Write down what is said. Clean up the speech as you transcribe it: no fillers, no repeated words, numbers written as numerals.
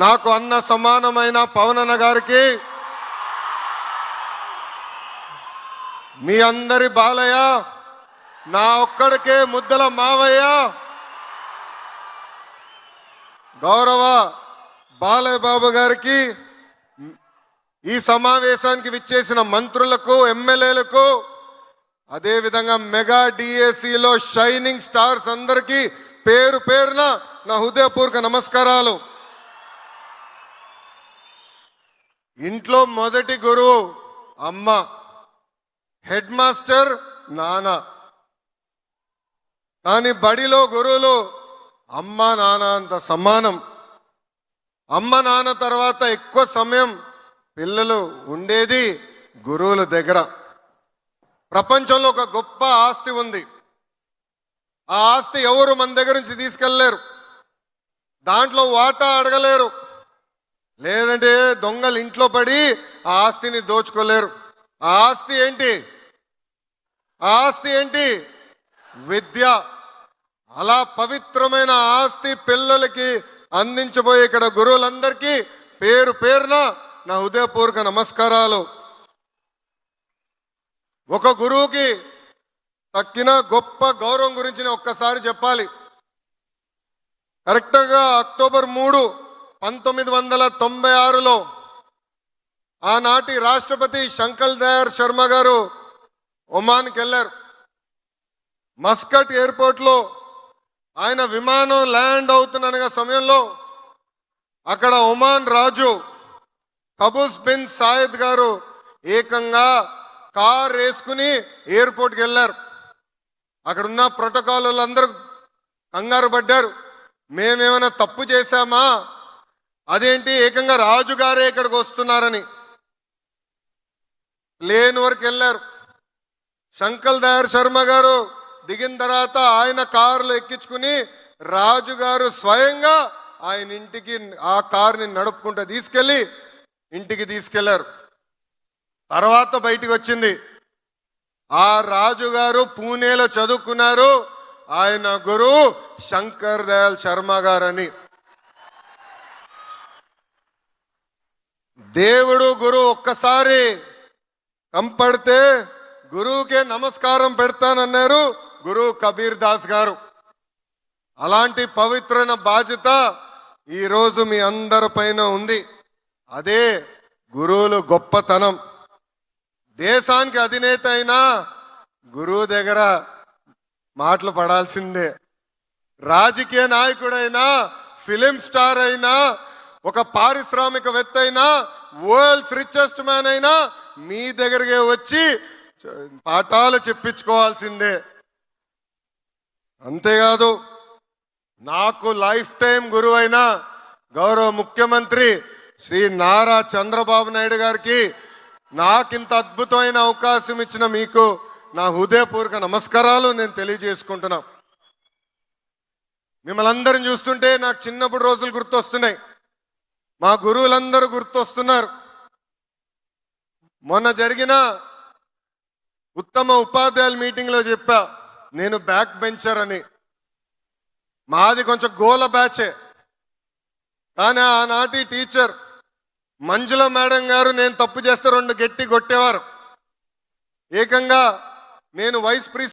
నాకు అన్న సమానమైన పవన్ అన్న గారికి, మీ అందరి బాలయ్య, నా ఒక్కడికే ముద్దల మావయ్య, గౌరవ బాలయ్య బాబు గారికి, ఈ సమావేశానికి విచ్చేసిన మంత్రులకు, ఎమ్మెల్యేలకు, అదేవిధంగా మెగా డిఎసిలో షైనింగ్ స్టార్స్ అందరికీ పేరు పేరున నా హృదయపూర్వక నమస్కారాలు. ఇంట్లో మొదటి గురువు అమ్మ, హెడ్ మాస్టర్ నాన్న, కానీ బడిలో గురువులు అమ్మ నాన్న అంత సమానం. అమ్మ నాన్న తర్వాత ఎక్కువ సమయం పిల్లలు ఉండేది గురువుల దగ్గర. ప్రపంచంలో ఒక గొప్ప ఆస్తి ఉంది. ఆ ఆస్తి ఎవరు మన దగ్గర నుంచి తీసుకెళ్ళలేరు, దాంట్లో వాటా అడగలేరు, లేదంటే దొంగలు ఇంట్లో పడి ఆ ఆస్తిని దోచుకోలేరు. ఆ ఆస్తి ఏంటి? ఆ ఆస్తి ఏంటి? విద్య. అలా పవిత్రమైన ఆస్తి పిల్లలకి అందించబోయే ఇక్కడ గురువులందరికీ పేరు పేరున నా హృదయపూర్వక నమస్కారాలు. ఒక గురువుకి తక్కిన గొప్ప గౌరవం గురించి నేను ఒక్కసారి చెప్పాలి. కరెక్ట్గా అక్టోబర్ 3, 1996లో ఆనాటి రాష్ట్రపతి శంకర్ దయాళ్ శర్మ గారు ఒమాన్కి వెళ్ళారు. మస్కట్ ఎయిర్పోర్ట్లో ఆయన విమానం ల్యాండ్ అవుతున్న సమయంలో అక్కడ ఒమాన్ రాజు కబూస్ బిన్ సాయద్ గారు ఏకంగా కార్ వేసుకుని ఎయిర్పోర్ట్కి వెళ్ళారు. అక్కడున్న ప్రోటోకాల్ అందరూ కంగారు పడ్డారు, మేమేమైనా తప్పు చేశామా, అదేంటి ఏకంగా రాజుగారే ఇక్కడికి వస్తున్నారని. ప్లేన్ వరకు వెళ్ళారు. శంకర్ దయాళ్ శర్మ గారు దిగిన తర్వాత ఆయన కారులో ఎక్కించుకుని రాజుగారు స్వయంగా ఆయన ఇంటికి ఆ కారుని నడుపుకుంటూ తీసుకెళ్ళి ఇంటికి తీసుకెళ్లారు. తర్వాత బయటికి వచ్చింది, ఆ రాజుగారు పూణేలో చదువుకున్నారు, ఆయన గురువు శంకర్ దయాళ్ శర్మ గారని. దేవుడు గురువు ఒక్కసారి కంపడితే గురువుకే నమస్కారం పెడతానన్నారు గురువు కబీర్ దాస్ గారు. అలాంటి పవిత్రమైన బాధ్యత ఈరోజు మీ అందరి పైన ఉంది. అదే గురువులు గొప్పతనం. దేశానికి అధినేత అయినా గురువు దగ్గర మాటలు పడాల్సిందే. రాజకీయ నాయకుడైనా, ఫిలిం స్టార్ అయినా, ఒక పారిశ్రామికవేత్త అయినా, వరల్డ్స్ రిచెస్ట్ మ్యాన్ అయినా మీ దగ్గరికి వచ్చి పాఠాలు చెప్పించుకోవాల్సిందే. అంతేకాదు, నాకు లైఫ్ టైం గురువైన గౌరవ ముఖ్యమంత్రి శ్రీ నారా చంద్రబాబు నాయుడు గారికి నాకింత అద్భుతమైన అవకాశం ఇచ్చిన మీకు నా హృదయపూర్వక నమస్కారాలు నేను తెలియజేసుకుంటున్నా. మిమ్మల్ని అందరిని చూస్తుంటే నాకు చిన్నప్పుడు రోజులు గుర్తొస్తున్నాయి, మా గురువులందరూ గుర్తొస్తున్నారు. మొన్న జరిగిన ఉత్తమ ఉపాధ్యాయుల మీటింగ్లో చెప్పా, నేను బ్యాక్ బెంచర్ అని. మాది కొంచెం గోల బ్యాచే, కానీ ఆనాటి టీచర్ మంజుల మేడం గారు నేను తప్పు చేస్తే 2 గట్టి కొట్టేవారు. ఏకంగా నేను వైస్ ప్రిన్సిపల్